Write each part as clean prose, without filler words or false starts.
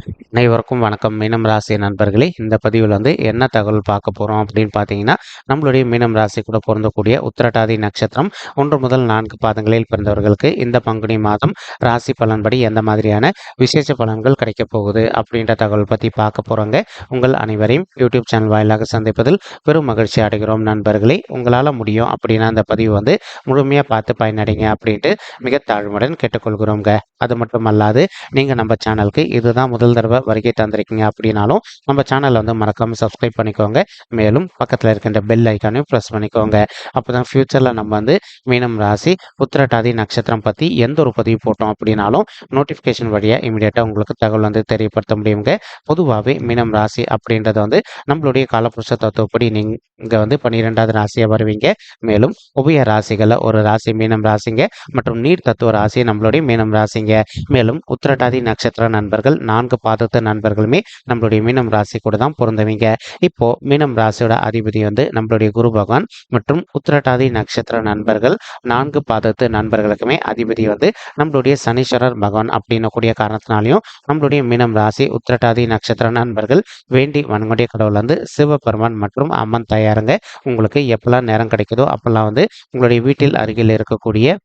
அனைவருக்கும் வணக்கம். மீனம் ராசி நண்பர்களே, இந்த பதிவில் என்ன தகவல் பார்க்க போகிறோம் அப்படின்னு பார்த்தீங்கன்னா, நம்மளுடைய மீனம் ராசி கூட பொருந்தக்கூடிய உத்திரட்டாதி நட்சத்திரம் 1 முதல் 4 பாதங்களில் பிறந்தவர்களுக்கு இந்த பங்குனி மாதம் ராசி பலன்படி எந்த மாதிரியான விசேஷ பலன்கள் கிடைக்க போகுது அப்படின்ற தகவல் பற்றி பார்க்க போகிறோங்க. உங்கள் அனைவரையும் யூடியூப் சேனல் வாயிலாக சந்திப்பதில் பெரும் மகிழ்ச்சி அடைகிறோம் நண்பர்களே. உங்களால் முடியும் அப்படின்னா அந்த பதிவு முழுமையாக பார்த்து பயனடைங்க அப்படின்ட்டு மிக தாழ்வுடன் கேட்டுக்கொள்கிறோங்க. அது மட்டும் அல்லாது நீங்கள் நம்ம சேனலுக்கு இதுதான் முதல் தடவை வருகை தந்திருக்கீங்க அப்படின்னாலும் நம்ம சேனலை மறக்காம சப்ஸ்கிரைப் பண்ணிக்கோங்க. மேலும் பக்கத்தில் இருக்கின்ற பெல் ஐக்கானையும் ப்ரெஸ் பண்ணிக்கோங்க. அப்போதான் ஃபியூச்சரில் நம்ம மீனம் ராசி உத்திரட்டாதி நட்சத்திரம் பற்றி எந்த ஒரு பதிவு போட்டோம் அப்படின்னாலும் நோட்டிஃபிகேஷன் வழியாக இமீடியட்டாக உங்களுக்கு தகவல் தெரியப்படுத்த முடியுங்க. பொதுவாகவே மீனம் ராசி அப்படின்றது நம்மளுடைய காலப்புருஷ தத்துவப்படி நீங்கள் 12வது ராசியாக வருவீங்க. மேலும் உபய ராசிகளில் ஒரு ராசி மீனம் ராசிங்க மற்றும் நீர் தத்துவ ராசி நம்மளுடைய மீனம் ராசிங்க. மேலும் உத்திரட்டாதி நட்சத்திர நண்பர்கள் 4 பாதத்து நண்பர்களுமே நம்மளுடைய மீனம் ராசி கூட தான் பொருந்தவீங்க. இப்போ மீனம் ராசியோட அதிபதி நம்மளுடைய குரு பகவான் மற்றும் உத்திரட்டாதி நட்சத்திர நண்பர்கள் 4 பாதத்து நண்பர்களுக்குமே அதிபதி நம்மளுடைய சனீஸ்வரர் பகவான் அப்படின்னு கூடிய காரணத்தினாலையும் நம்மளுடைய மீனம் ராசி உத்திரட்டாதி நட்சத்திர நண்பர்கள் வேண்டி வணங்கக்கூடிய கடவுள் சிவபெருமான் மற்றும் அம்மன் தயாருங்க. உங்களுக்கு எப்பெல்லாம் நேரம் கிடைக்குதோ அப்பெல்லாம் உங்களுடைய வீட்டில் அருகில் இருக்கக்கூடிய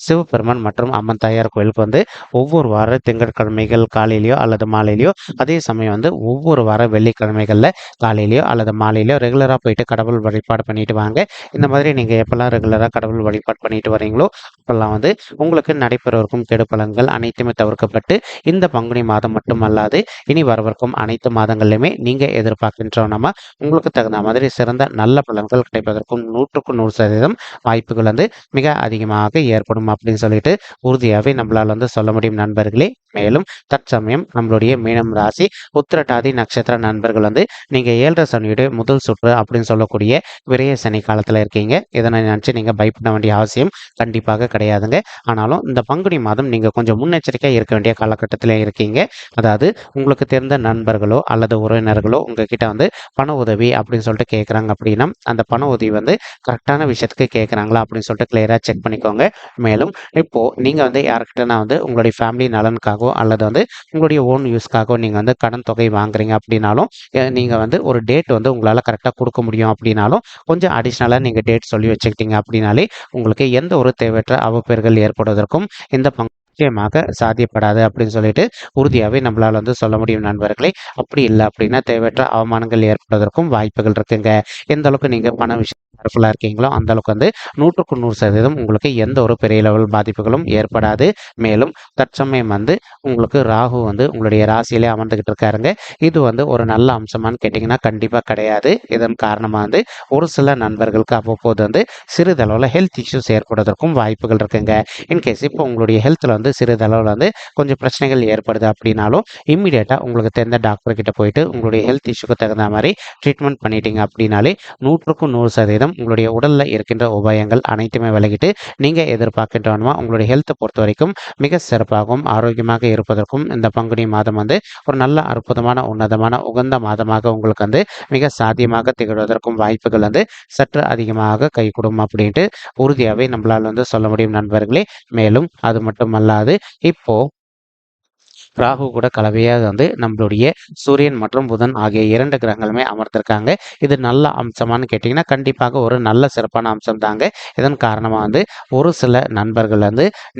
சிவபெருமான் மற்றும் அம்மன் தாயார் கோயிலுக்கு ஒவ்வொரு வார திங்கட்கிழமைகள் காலையிலையோ அல்லது மாலையிலையோ, அதே சமயம் ஒவ்வொரு வார வெள்ளிக்கிழமைகளில் காலையிலையோ அல்லது மாலையிலையோ ரெகுலராக போயிட்டு கடவுள் வழிபாடு பண்ணிட்டு வாங்க. இந்த மாதிரி நீங்கள் எப்பெல்லாம் ரெகுலராக கடவுள் வழிபாடு பண்ணிட்டு வரீங்களோ அப்பெல்லாம் உங்களுக்கு நடைபெறவிருக்கும் கெடு பலன்கள் அனைத்துமே தவிர்க்கப்பட்டு இந்த பங்குனி மாதம் மட்டுமல்லாது இனி வரவிருக்கும் அனைத்து மாதங்களிலுமே நீங்கள் எதிர்பார்க்கின்றோம் நம்ம உங்களுக்கு தகுந்த மாதிரி சிறந்த நல்ல பலன்கள் கிடைப்பதற்கும் 100% வாய்ப்புகள் மிக அதிகமாக ஏற்படும் அப்படின்னு சொல்லிட்டு உறுதியாகவே நம்மளால் சொல்ல முடியும் நண்பர்களே. மேலும் தற்சமயம் நம்மளுடைய மீனம் ராசி உத்திரட்டாதி நட்சத்திர நண்பர்கள் நீங்க 7.5 சனியுடைய முதல் சுற்று அப்படின்னு சொல்லக்கூடிய விரைய சனி காலத்துல இருக்கீங்க. இதனை நினைச்சு நீங்க பயப்பட வேண்டிய அவசியம் கண்டிப்பாக கிடையாதுங்க. ஆனாலும் இந்த பங்குனி மாதம் நீங்க கொஞ்சம் முன்னெச்சரிக்கையா இருக்க வேண்டிய காலகட்டத்தில் இருக்கீங்க. அதாவது உங்களுக்கு தெரிந்த நண்பர்களோ அல்லது உறவினர்களோ உங்ககிட்ட பண உதவி அப்படின்னு சொல்லிட்டு கேட்குறாங்க அப்படின்னா அந்த பண உதவி கரெக்டான விஷயத்துக்கு கேட்குறாங்களா அப்படின்னு சொல்லிட்டு கிளியரா செக் பண்ணிக்கோங்க. மேலும் இப்போ நீங்க யாருக்கிட்டனா உங்களுடைய ஃபேமிலி நலனுக்காகவோ அல்லது உங்களுடைய ஓன் யூஸ்க்காகவோ நீங்க கடன் தொகை வாங்குறீங்க அப்படின்னாலும் நீங்க ஒரு டேட் உங்களால கரெக்டாக கொடுக்க முடியும் அப்படின்னாலும் கொஞ்சம் அடிஷ்னலாக நீங்க டேட் சொல்லி வச்சுக்கிட்டீங்க அப்படின்னாலே உங்களுக்கு எந்த ஒரு தேவையற்ற அவப்பெயர்கள் ஏற்படுவதற்கும் இந்த நிச்சயமாக சாத்தியப்படாது அப்படின்னு சொல்லிட்டு உறுதியாகவே நம்மளால் சொல்ல முடியும் நண்பர்களே. அப்படி இல்லை அப்படின்னா தேவையற்ற அவமானங்கள் ஏற்படுவதற்கும் வாய்ப்புகள் இருக்குங்க. எந்த அளவுக்கு நீங்க பண விஷயம் கேர்ஃபுல்லாக இருக்கீங்களோ அந்த அளவுக்கு 100% உங்களுக்கு எந்த ஒரு பெரிய லெவல் பாதிப்புகளும் ஏற்படாது. மேலும் தற்சமயம் உங்களுக்கு ராகு உங்களுடைய ராசியிலே அமர்ந்துகிட்டு இருக்காருங்க. இது ஒரு நல்ல அம்சமானு கேட்டிங்கன்னா கண்டிப்பாக கிடையாது. இதன் காரணமாக ஒரு சில நண்பர்களுக்கு அவ்வப்போது சிறிதளவில் ஹெல்த் இஷ்யூஸ் ஏற்படுவதற்கும் வாய்ப்புகள் இருக்குங்க. இன்கேஸ் இப்போ உங்களுடைய ஹெல்த்தில் சிறிதளவில் கொஞ்சம் பிரச்சனைகள் ஏற்படுது அப்படின்னாலும் இம்மிடியேட்டாக உங்களுக்கு தெரிந்த டாக்டர் கிட்ட போயிட்டு உங்களுடைய ஹெல்த் இஷ்யூக்கு தகுந்த மாதிரி ட்ரீட்மெண்ட் பண்ணிட்டீங்க அப்படின்னாலே 100% உங்களுடைய உடல்ல இருக்கின்ற உபாயங்கள் அனைத்துமே விலகிட்டு நீங்க எதிர்பார்க்கின்றவனுமா உங்களுடைய ஹெல்த்தை பொறுத்த வரைக்கும் மிக சிறப்பாகவும் ஆரோக்கியமாக இருப்பதற்கும் இந்த பங்குனி மாதம் ஒரு நல்ல அற்புதமான உன்னதமான உகந்த மாதமாக உங்களுக்கு மிக சாத்தியமாக திகழ்வதற்கும் வாய்ப்புகள் சற்று அதிகமாக கைகூடும் அப்படின்ட்டு உறுதியாகவே நம்மளால் சொல்ல முடியும் நண்பர்களே. மேலும் அது மட்டுமல்லாது இப்போ ராகு கூட கலவையாக நம்மளுடைய சூரியன் மற்றும் புதன் ஆகிய 2 கிரகங்களுமே அமர்ந்திருக்காங்க. இது நல்ல அம்சமானு கேட்டிங்கன்னா கண்டிப்பாக ஒரு நல்ல சிறப்பான அம்சம் தாங்க. இதன் காரணமாக ஒரு சில நண்பர்கள்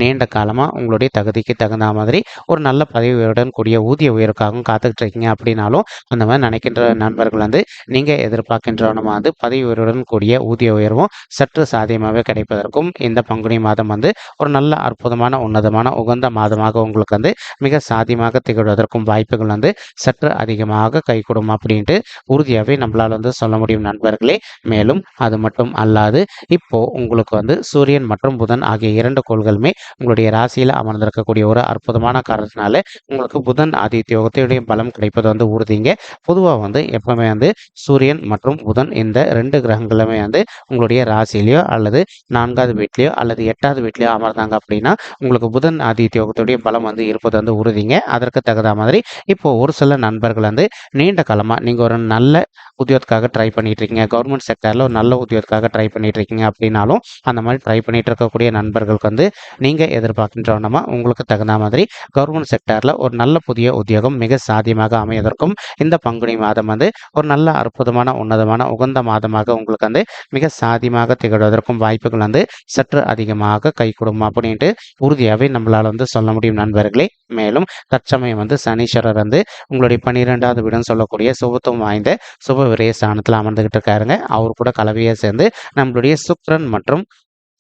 நீண்ட காலமாக உங்களுடைய தகுதிக்கு தகுந்த மாதிரி ஒரு நல்ல பதவியுடன் கூடிய ஊதிய உயர்வுக்காகவும் காத்துக்கிட்டு இருக்கீங்க அப்படின்னாலும் அந்த மாதிரி நினைக்கின்ற நண்பர்கள் நீங்கள் எதிர்பார்க்கின்றவனமாக பதவி உயர்வுடன் கூடிய ஊதிய உயர்வும் சற்று சாத்தியமாகவே கிடைப்பதற்கும் இந்த பங்குனி மாதம் ஒரு நல்ல அற்புதமான உன்னதமான உகந்த மாதமாக உங்களுக்கு மிக சாத்தியமாக திகழ்வதற்கும் வாய்ப்புகள் சற்று அதிகமாக கைகூடும் அப்படின்ட்டு உறுதியாகவே நம்மளால் சொல்ல முடியும் நண்பர்களே. மேலும் அது மட்டும் அல்லாது இப்போ உங்களுக்கு சூரியன் மற்றும் புதன் ஆகிய 2 கோள்களுமே உங்களுடைய ராசியில் அமர்ந்திருக்கக்கூடிய ஒரு அற்புதமான காரணத்தினால உங்களுக்கு புதன் ஆதித்யோகத்தையுடைய பலம் கிடைப்பது உறுதிங்க. பொதுவாக எப்பவுமே சூரியன் மற்றும் புதன் இந்த 2 கிரகங்களுமே உங்களுடைய ராசியிலையோ அல்லது 4வது வீட்லையோ அல்லது 8வது வீட்லையோ அமர்ந்தாங்க அப்படின்னா உங்களுக்கு புதன் ஆதித்யோகத்துடைய பலம் இருப்பது உறுதிங்க. இருப்பீங்க. அதற்கு தகுந்த மாதிரி இப்போ ஒரு சில நண்பர்கள் வந்து நீண்ட காலமாக நீங்கள் ஒரு நல்ல உத்தியோகத்துக்காக ட்ரை பண்ணிட்டு இருக்கீங்க, கவர்மெண்ட் செக்டரில் ஒரு நல்ல உத்தியோகத்துக்காக ட்ரை பண்ணிட்டு இருக்கீங்க அப்படின்னாலும் அந்த மாதிரி ட்ரை பண்ணிட்டு இருக்கக்கூடிய நண்பர்களுக்கு வந்து நீங்கள் எதிர்பார்க்கின்றவனமா உங்களுக்கு தகுந்த மாதிரி கவர்மெண்ட் செக்டரில் ஒரு நல்ல புதிய உத்தியோகம் மிக சாத்தியமாக அமைவதற்கும் இந்த பங்குனி மாதம் வந்து ஒரு நல்ல அற்புதமான உன்னதமான உகந்த மாதமாக உங்களுக்கு வந்து மிக சாத்தியமாக திகழ்வதற்கும் வாய்ப்புகள் வந்து சற்று அதிகமாக கைகூடும் அப்படின்ட்டு உறுதியாகவே நம்மளால் வந்து சொல்ல முடியும் நண்பர்களே. மேலும் தற்சமயம் வந்து சனீஸ்வரர் வந்து உங்களுடைய 12வது வீடுன்னு சொல்லக்கூடிய சுபத்துவம் வாய்ந்த சுப விரய ஸ்தானத்தில் அமர்ந்துகிட்டு இருக்காருங்க. அவர் கூட கலவையை சேர்ந்து நம்மளுடைய சுக்கிரன் மற்றும்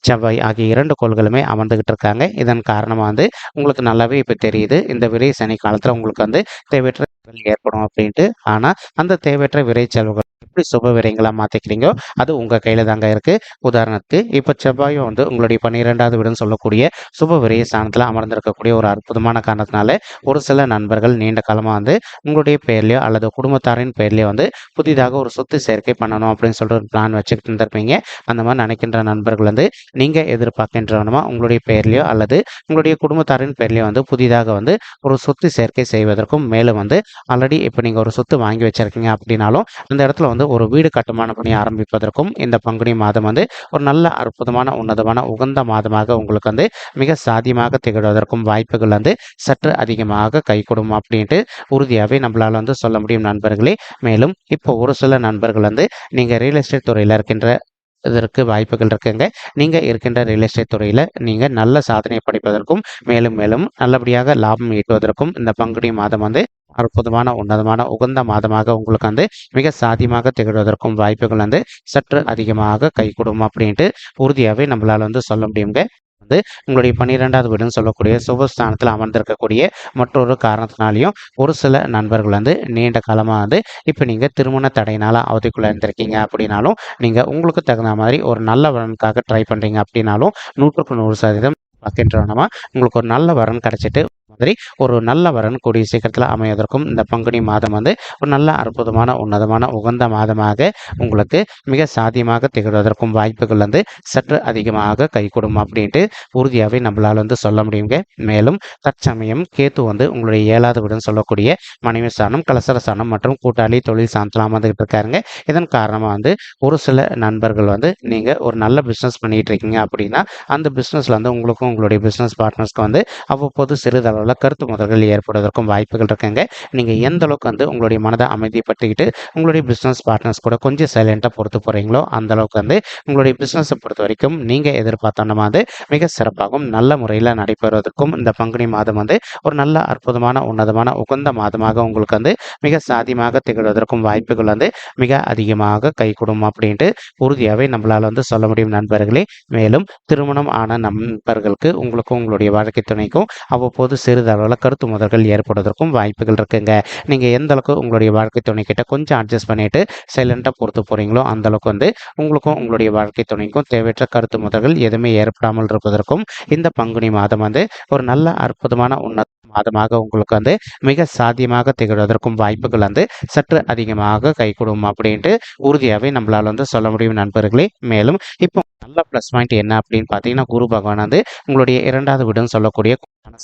செவ்வாய் ஆகிய 2 கோள்களுமே அமர்ந்துகிட்டு இருக்காங்க. இதன் காரணமா வந்து உங்களுக்கு நல்லாவே இப்ப தெரியுது. இந்த விரை சனி காலத்துல உங்களுக்கு வந்து தேவையற்ற செலவுகள் ஏற்படும் அப்படின்ட்டு. ஆனா அந்த தேவையற்ற விரை செலவுகள் எப்படி சுப விரயங்களா மாத்திக்கிறீங்களோ அது உங்க கையில தாங்க இருக்கு. உதாரணத்துக்கு இப்ப செவ்வாயும் வந்து உங்களுடைய 12வது வீடுன்னு சொல்லக்கூடிய சுப விரய ஸ்தானத்துல அமர்ந்திருக்கக்கூடிய ஒரு அற்புதமான காரணத்தினால ஒரு சில நண்பர்கள் நீண்ட காலமா வந்து உங்களுடைய பெயர்லயோ அல்லது குடும்பத்தாரின் பெயர்லயோ வந்து புதிதாக ஒரு சொத்து சேர்க்கை பண்ணணும் அப்படின்னு சொல்லிட்டு ஒரு பிளான் வச்சுக்கிட்டு இருந்திருப்பீங்க. அந்த மாதிரி நினைக்கின்ற நண்பர்கள் வந்து நீங்க எதிர்பார்க்கின்றவனமா உங்களுடைய பெயர்லயோ அல்லது உங்களுடைய குடும்பத்தாரின் பெயர்லயோ வந்து புதிதாக வந்து ஒரு சொத்து சேர்க்கை செய்வதற்கும் மேலும் வந்து ஆல்ரெடி இப்போ நீங்க ஒரு சொத்து வாங்கி வச்சிருக்கீங்க அப்படின்னாலும் அந்த இடத்துல வந்து ஒரு வீடு கட்டுமான பணி ஆரம்பிப்பதற்கும் இந்த பங்குனி மாதம் வந்து ஒரு நல்ல அற்புதமான உன்னதமான உகந்த மாதமாக உங்களுக்கு வந்து மிக சாத்தியமாக திகழ்வதற்கும் வாய்ப்புகள் வந்து சற்று அதிகமாக கைகூடும் அப்படின்ட்டு உறுதியாகவே நம்மளால வந்து சொல்ல முடியும் நண்பர்களே. மேலும் இப்போ ஒரு சில நண்பர்கள் வந்து நீங்க ரியல் எஸ்டேட் துறையில் இருக்கின்ற இதற்கு வாய்ப்புகள் இருக்குங்க. நீங்க இருக்கின்ற ரியல் எஸ்டேட் துறையில நீங்க நல்ல சாதனை படைப்பதற்கும் மேலும் மேலும் நல்லபடியாக லாபம் ஈட்டுவதற்கும் இந்த பங்குனி மாதம் வந்து அற்புதமான உன்னதமான உகந்த மாதமாக உங்களுக்கு வந்து மிக சாத்தியமாக திகழ்வதற்கும் வாய்ப்புகள் வந்து சற்று அதிகமாக கைகூடும் அப்படின்ட்டு உறுதியாகவே நம்மளால வந்து சொல்ல முடியுங்க. வந்து உங்களுடைய 12வது வீடுன்னு சொல்லக்கூடிய சுபஸ்தானத்தில் அமர்ந்திருக்கக்கூடிய மற்றொரு காரணத்தினாலையும் ஒரு சில நண்பர்கள் வந்து நீண்ட காலமாக வந்து இப்போ நீங்கள் திருமண தடையினால அவதிக்குள்ள இருந்திருக்கீங்க அப்படின்னாலும் நீங்கள் உங்களுக்கு தகுந்த மாதிரி ஒரு நல்ல வரனுக்காக ட்ரை பண்ணுறீங்க அப்படின்னாலும் 100% பார்க்கின்றனமா உங்களுக்கு ஒரு நல்ல வரன் கிடைச்சிட்டு மாதிரி ஒரு நல்ல வரன் கூடிய சீக்கிரத்தில் அமைவதற்கும் இந்த பங்குனி மாதம் வந்து ஒரு நல்ல அற்புதமான உன்னதமான உகந்த மாதமாக உங்களுக்கு மிக சாத்தியமாக திகழ்வதற்கும் வாய்ப்புகள் வந்து சற்று அதிகமாக கைகூடும் அப்படின்ட்டு உறுதியாகவே நம்மளால் வந்து சொல்ல முடியுங்க. மேலும் தற்சமயம் கேத்து வந்து உங்களுடைய 7வது வீடுன்னு சொல்லக்கூடிய மனைவி ஸ்தானம் கலசர ஸ்தானம் மற்றும் கூட்டாளி தொழில் சாந்தத்தில் அமர்ந்துகிட்டு இருக்காருங்க. இதன் காரணமாக வந்து ஒரு சில நண்பர்கள் வந்து நீங்கள் ஒரு நல்ல பிஸ்னஸ் பண்ணிட்டு இருக்கீங்க அப்படின்னா அந்த பிஸ்னஸில் வந்து உங்களுக்கும் உங்களுடைய பிஸ்னஸ் பார்ட்னர்ஸ்க்கு வந்து அவ்வப்போது சிறிதளவில் கருத்து முதல்கள் ஏற்படுவதற்கும் வாய்ப்புகள் இருக்குங்க. நீங்கள் எந்த அளவுக்கு வந்து உங்களுடைய மனதை அமைதிப்படுத்திக்கிட்டு உங்களுடைய பிஸ்னஸ் பார்ட்னர்ஸ் கூட கொஞ்சம் சைலண்டாக பொறுத்து போகிறீங்களோ அந்த அளவுக்கு வந்து உங்களுடைய பிஸ்னஸை பொறுத்த வரைக்கும் நீங்கள் எதிர்பார்த்தோன்னா வந்து மிக சிறப்பாகவும் நல்ல முறையில் நடைபெறுவதற்கும் இந்த பங்குனி மாதம் வந்து ஒரு நல்ல அற்புதமான உன்னதமான உகந்த மாதமாக உங்களுக்கு வந்து மிக சாத்தியமாக திகழ்வதற்கும் வாய்ப்புகள் வந்து மிக அதிகமாக கைகூடும் அப்படின்ட்டு உறுதியாகவே நம்மளால் வந்து சொல்ல முடியும் நண்பர்களே. மேலும் திருமணம் ஆன நண்பர்களுக்கு உங்களுக்கும் உங்களுடைய வாழ்க்கை துணைக்கும் அவ்வப்போது சிறிதளவில் கருத்து முதல்கள் ஏற்படுவதற்கும் வாய்ப்புகள் இருக்குங்க. நீங்கள் எந்த அளவுக்கு உங்களுடைய வாழ்க்கை துணை கிட்ட கொஞ்சம் அட்ஜஸ்ட் பண்ணிட்டு சைலண்டாக பொறுத்து போகிறீங்களோ அந்த அளவுக்கு வந்து உங்களுக்கும் உங்களுடைய வாழ்க்கை துணைக்கும் தேவையற்ற கருத்து முதல்கள் எதுவுமே ஏற்படாமல் இருப்பதற்கும் இந்த பங்குனி மாதம் வந்து ஒரு நல்ல அற்புதமான உன்னத மாதமாக உங்களுக்கு வந்து மிக சாத்தியமாக திகழ்வதற்கும் வாய்ப்புகள் வந்து சற்று அதிகமாக கைகூடும் அப்படின்ட்டு உறுதியாகவே நம்மளால் வந்து சொல்ல முடியும் நண்பர்களே. மேலும் இப்போ நல்ல ப்ளஸ் பாயிண்ட் என்ன அப்படின்னு பார்த்தீங்கன்னா குரு பகவான் வந்து உங்களுடைய 2வது வீடுன்னு சொல்லக்கூடிய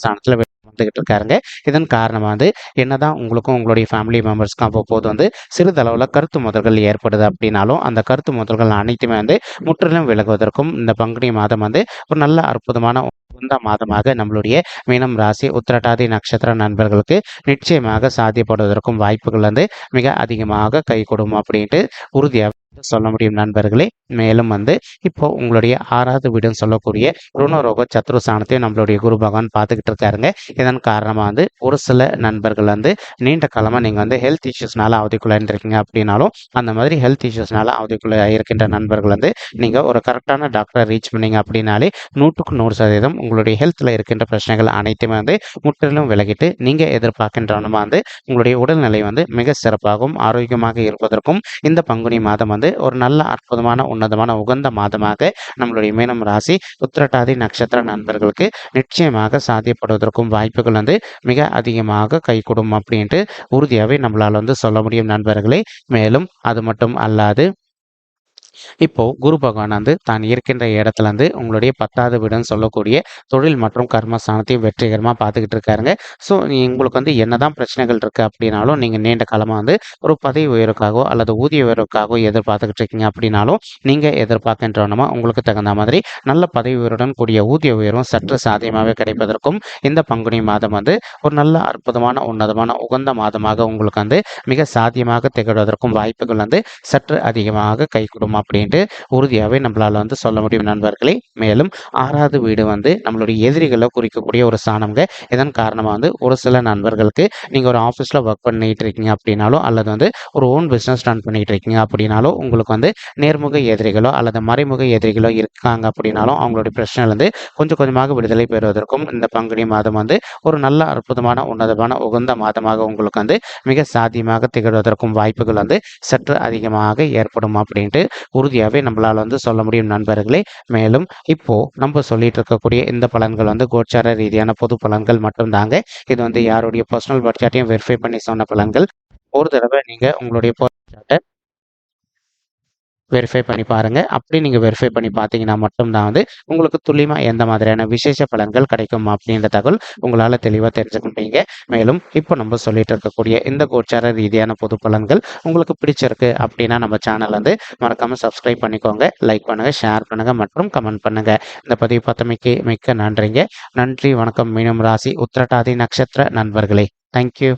ஸ்தானத்தில் வந்துகிட்டு இருக்காருங்க. இதன் காரணமாக வந்து என்னதான் உங்களுக்கும் உங்களுடைய ஃபேமிலி மெம்பர்ஸ்க்கும் அவ்வப்போது வந்து சிறிதளவில் கருத்து முதல்கள் ஏற்படுது அப்படின்னாலும் அந்த கருத்து முதல்கள் அனைத்துமே வந்து முற்றிலும் விலகுவதற்கும் இந்த பங்குனி மாதம் வந்து ஒரு நல்ல அற்புதமான உகந்த மாதமாக நம்மளுடைய மீனம் ராசி உத்திரட்டாதி நட்சத்திர நண்பர்களுக்கு நிச்சயமாக சாத்தியப்படுவதற்கும் வாய்ப்புகள் வந்து மிக அதிகமாக கைகூடும் அப்படின்ட்டு உறுதியாக சொல்ல முடியும் நண்பர்களே. மேலும் வந்து இப்போ உங்களுடைய 6வது வீடுன்னு சொல்லக்கூடிய ருணரோக சத்ரு ஸ்தானத்தையும் நம்மளுடைய குரு பகவான் பார்த்துக்கிட்டு இருக்காருங்க. இதன் காரணமாக வந்து ஒரு சில நண்பர்கள் வந்து நீண்ட காலமாக நீங்கள் வந்து ஹெல்த் இஷ்யூஸ்னால அவதிக்குள்ள இருக்கீங்க அப்படின்னாலும் அந்த மாதிரி ஹெல்த் இஷ்யூஸ்னால அவதிக்குள்ள இருக்கின்ற நண்பர்கள் வந்து நீங்கள் ஒரு கரெக்டான டாக்டரை ரீச் பண்ணீங்க அப்படின்னாலே 100% உங்களுடைய ஹெல்த்தில் இருக்கின்ற பிரச்சனைகள் அனைத்துமே வந்து முற்றிலும் விலகிட்டு நீங்கள் எதிர்பார்க்கின்றவனமா வந்து உங்களுடைய உடல்நிலை வந்து மிக சிறப்பாகவும் ஆரோக்கியமாக இருப்பதற்கும் இந்த பங்குனி மாதம் வந்து ஒரு நல்ல அற்புதமான உன்னதமான உகந்த மாதமாக நம்மளுடைய மீனம் ராசி உத்திரட்டாதி நட்சத்திர நண்பர்களுக்கு நிச்சயமாக சாத்தியப்படுவதற்கும் வாய்ப்புகள் வந்து மிக அதிகமாக கைகூடும் அப்படின்ட்டு உறுதியாகவே நம்மளால் வந்து சொல்ல முடியும் நண்பர்களே. மேலும் அது மட்டும் அல்லாது இப்போ குரு பகவான் வந்து தான் இருக்கின்ற இடத்துல இருந்து உங்களுடைய 10வது வீடுன்னு சொல்லக்கூடிய தொழில் மற்றும் கர்மஸ்தானத்தையும் வெற்றிகரமாக பார்த்துக்கிட்டு இருக்காருங்க. ஸோ உங்களுக்கு வந்து என்னதான் பிரச்சனைகள் இருக்கு அப்படின்னாலும் நீங்கள் நீண்ட காலமாக வந்து ஒரு பதவி உயர்வுக்காகவோ அல்லது ஊதிய உயர்வுக்காகவோ எதிர்பார்த்துக்கிட்டு இருக்கீங்க அப்படின்னாலும் நீங்கள் எதிர்பார்க்கின்றவனமா உங்களுக்கு தகுந்த மாதிரி நல்ல பதவி உயர்வுடன் கூடிய ஊதிய உயர்வும் சற்று சாத்தியமாகவே கிடைப்பதற்கும் இந்த பங்குனி மாதம் வந்து ஒரு நல்ல அற்புதமான உன்னதமான உகந்த மாதமாக உங்களுக்கு வந்து மிக சாத்தியமாக திகழ்வதற்கும் வாய்ப்புகள் வந்து சற்று அதிகமாக கைகூடும் அப்படின்ட்டு உறுதியாகவே நம்மளால் வந்து சொல்ல முடியும் நண்பர்களே. மேலும் 6வது வீடு வந்து நம்மளுடைய எதிரிகளை குறிக்கக்கூடிய ஒரு ஸ்தானம்ங்க. இதன் காரணமாக வந்து ஒரு சில நண்பர்களுக்கு நீங்கள் ஒரு ஆஃபீஸில் ஒர்க் பண்ணிட்டு இருக்கீங்க அப்படின்னாலோ அல்லது வந்து ஒரு ஓன் பிஸ்னஸ் ரன் பண்ணிட்டு இருக்கீங்க அப்படின்னாலோ உங்களுக்கு வந்து நேர்முக எதிரிகளோ அல்லது மறைமுக எதிரிகளோ இருக்காங்க அப்படின்னாலும் அவங்களுடைய பிரச்சனையிலிருந்து கொஞ்சம் கொஞ்சமாக விடுதலை பெறுவதற்கும் இந்த பங்குனி மாதம் வந்து ஒரு நல்ல அற்புதமான உன்னதமான உகந்த மாதமாக உங்களுக்கு வந்து மிக சாத்தியமாக திகழ்வதற்கும் வாய்ப்புகள் வந்து சற்று அதிகமாக ஏற்படும் அப்படின்ட்டு உறுதியாகவே நம்மளால் வந்து சொல்ல முடியும் நண்பர்களே. மேலும் இப்போ நம்ம சொல்லிட்டு இருக்கக்கூடிய இந்த பலன்கள் வந்து கோச்சார ரீதியான பொது பலன்கள் மட்டும்தாங்க. இது வந்து யாருடைய பர்சனல் பட்ஜெட்டையும் வெரிஃபை பண்ணி சொன்ன பலன்கள். ஒரு தடவை நீங்க உங்களுடைய பர்சனல் வெரிஃபை பண்ணி பாருங்க. அப்படி நீங்க வெரிஃபை பண்ணி பார்த்தீங்கன்னா மட்டும்தான் வந்து உங்களுக்கு துல்லியமா எந்த மாதிரியான விசேஷ பலன்கள் கிடைக்கும் அப்படின்ற தகவல் உங்களால தெளிவா தெரிஞ்சுக்க முடியுங்க. மேலும் இப்போ நம்ம சொல்லிட்டு இருக்கக்கூடிய இந்த கோச்சார ரீதியான பொது பலன்கள் உங்களுக்கு பிடிச்சிருக்கு அப்படின்னா நம்ம சேனல் வந்து மறக்காம சப்ஸ்கிரைப் பண்ணிக்கோங்க, லைக் பண்ணுங்க, ஷேர் பண்ணுங்க மற்றும் கமெண்ட் பண்ணுங்க. இந்த பதிவு பார்த்தமைக்கு மிக்க நன்றிங்க. நன்றி, வணக்கம். மீனம் ராசி உத்திரட்டாதி நட்சத்திர நண்பர்களே. தேங்க்யூ.